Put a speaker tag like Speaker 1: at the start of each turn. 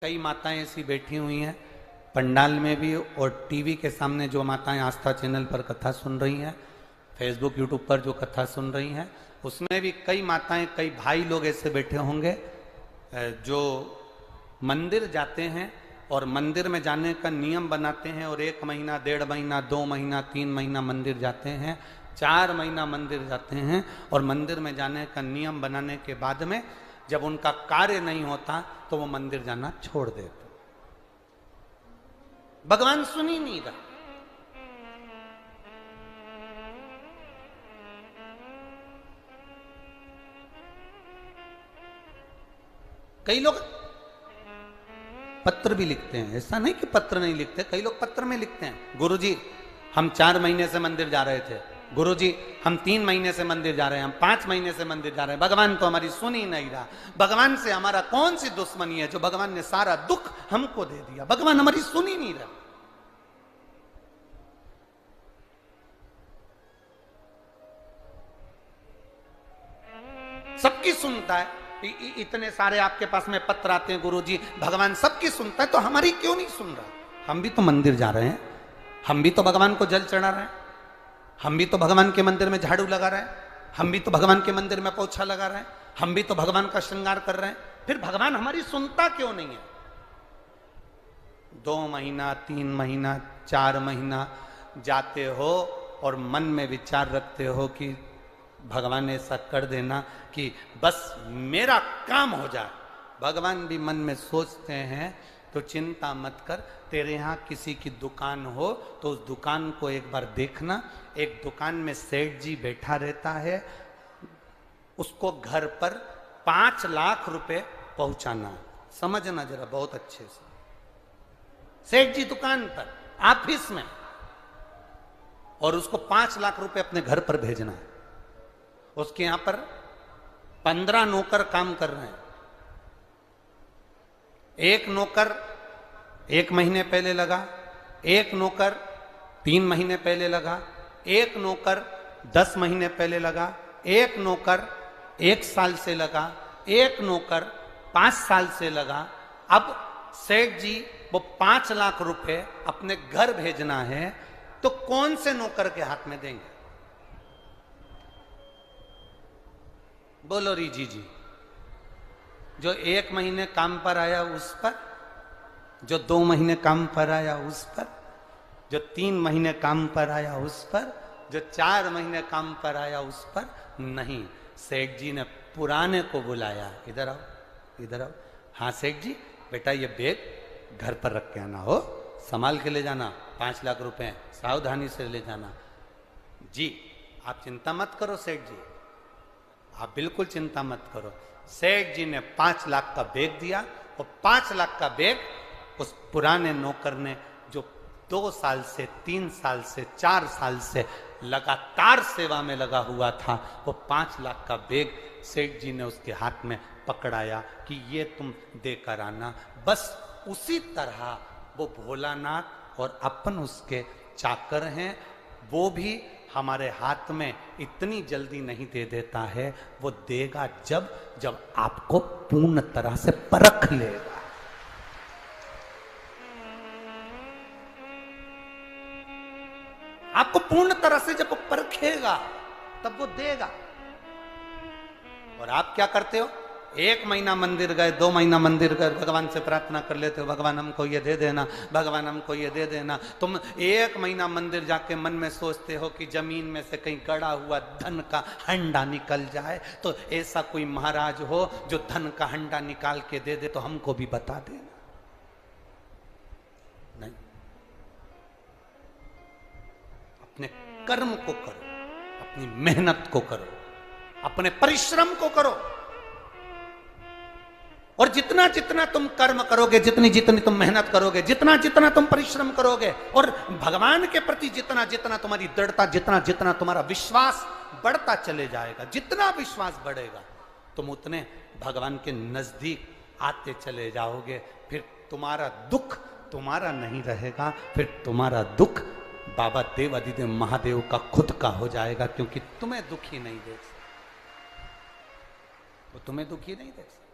Speaker 1: कई माताएं ऐसी बैठी हुई हैं पंडाल में भी और टीवी के सामने जो माताएं आस्था चैनल पर कथा सुन रही हैं, फेसबुक यूट्यूब पर जो कथा सुन रही हैं, उसमें भी कई माताएं कई भाई लोग ऐसे बैठे होंगे जो मंदिर जाते हैं और मंदिर में जाने का नियम बनाते हैं और 1 महीना 1.5 महीना 2 महीना 3 महीना मंदिर जाते हैं, 4 महीना मंदिर जाते हैं और मंदिर में जाने का नियम बनाने के बाद में जब उनका कार्य नहीं होता तो वो मंदिर जाना छोड़ देते। भगवान सुन ही नहीं रहा। कई लोग पत्र भी लिखते हैं, ऐसा नहीं कि पत्र नहीं लिखते, कई लोग पत्र में लिखते हैं, गुरुजी हम 4 महीने से मंदिर जा रहे थे, गुरुजी हम 3 महीने से मंदिर जा रहे हैं, हम 5 महीने से मंदिर जा रहे हैं, भगवान तो हमारी सुन ही नहीं रहा। भगवान से हमारा कौन सी दुश्मनी है जो भगवान ने सारा दुख हमको दे दिया, भगवान हमारी सुन ही नहीं रहा। सबकी सुनता है, इतने सारे आपके पास में पत्र आते हैं, गुरुजी भगवान सबकी सुनता है तो हमारी क्यों नहीं सुन रहा? हम भी तो मंदिर जा रहे हैं, हम भी तो भगवान को जल चढ़ा रहे हैं, हम भी तो भगवान के मंदिर में झाड़ू लगा रहे हैं, हम भी तो भगवान के मंदिर में पोछा लगा रहे हैं, हम भी तो भगवान का श्रृंगार कर रहे हैं, फिर भगवान हमारी सुनता क्यों नहीं है? 2 महीना 3 महीना 4 महीना जाते हो और मन में विचार रखते हो कि भगवान ऐसा कर देना कि बस मेरा काम हो जाए। भगवान भी मन में सोचते हैं तो चिंता मत कर, तेरे यहाँ किसी की दुकान हो तो उस दुकान को एक बार देखना। एक दुकान में सेठ जी बैठा रहता है, उसको घर पर 5 लाख रुपए पहुंचाना। समझना जरा बहुत अच्छे से, सेठ जी दुकान पर ऑफिस में और उसको 5 लाख रुपए अपने घर पर भेजना है। उसके यहां पर 15 नौकर काम कर रहे हैं। एक नौकर 1 महीने पहले लगा, एक नौकर 3 महीने पहले लगा, एक नौकर 10 महीने पहले लगा, एक नौकर 1 साल से लगा, एक नौकर 5 साल से लगा। अब सेठ जी वो 5 लाख रुपए अपने घर भेजना है तो कौन से नौकर के हाथ में देंगे? बोलो रीजी जी। जो 1 महीने काम पर आया उस पर, जो 2 महीने काम पर आया उस पर, जो 3 महीने काम पर आया उस पर, जो 4 महीने काम पर आया उस पर नहीं। सेठ जी ने पुराने को बुलाया, इधर आओ इधर आओ। हाँ सेठ जी बेटा ये बैग घर पर रख के आना, हो संभाल के ले जाना, 5 लाख रुपए सावधानी से ले जाना। जी आप चिंता मत करो सेठ जी, आप बिल्कुल चिंता मत करो। सेठ जी ने 5 लाख का बैग दिया और 5 लाख का बैग उस पुराने नौकर ने जो 2 साल से 3 साल से 4 साल से लगातार सेवा में लगा हुआ था, वो 5 लाख का बैग सेठ जी ने उसके हाथ में पकड़ाया कि ये तुम देकर आना। बस उसी तरह वो भोलानाथ और अपन उसके चाकर हैं, वो भी हमारे हाथ में इतनी जल्दी नहीं दे देता है, वो देगा जब जब आपको पूर्ण तरह से परख लेगा। आपको पूर्ण तरह से जब वो परखेगा तब वो देगा। और आप क्या करते हो? 1 महीना मंदिर गए, 2 महीना मंदिर गए, भगवान से प्रार्थना कर लेते हो, भगवान हमको ये दे देना, भगवान हमको ये दे देना। तुम 1 महीना मंदिर जाके मन में सोचते हो कि जमीन में से कहीं गड़ा हुआ धन का हंडा निकल जाए, तो ऐसा कोई महाराज हो जो धन का हंडा निकाल के दे दे तो हमको भी बता देना। नहीं, अपने कर्म को करो, अपनी मेहनत को करो, अपने परिश्रम को करो। और जितना जितना तुम कर्म करोगे, जितनी जितनी तुम मेहनत करोगे, जितना जितना तुम परिश्रम करोगे और भगवान के प्रति जितना जितना तुम्हारी दृढ़ता, जितना जितना तुम्हारा विश्वास बढ़ता चले जाएगा, जितना विश्वास बढ़ेगा तुम उतने भगवान के नजदीक आते चले जाओगे। फिर तुम्हारा दुख तुम्हारा नहीं रहेगा, फिर तुम्हारा दुख बाबा देव अधिदेव महादेव का खुद का हो जाएगा, क्योंकि तुम्हें दुखी नहीं देख सकते, वो तुम्हें दुखी नहीं देख सकते।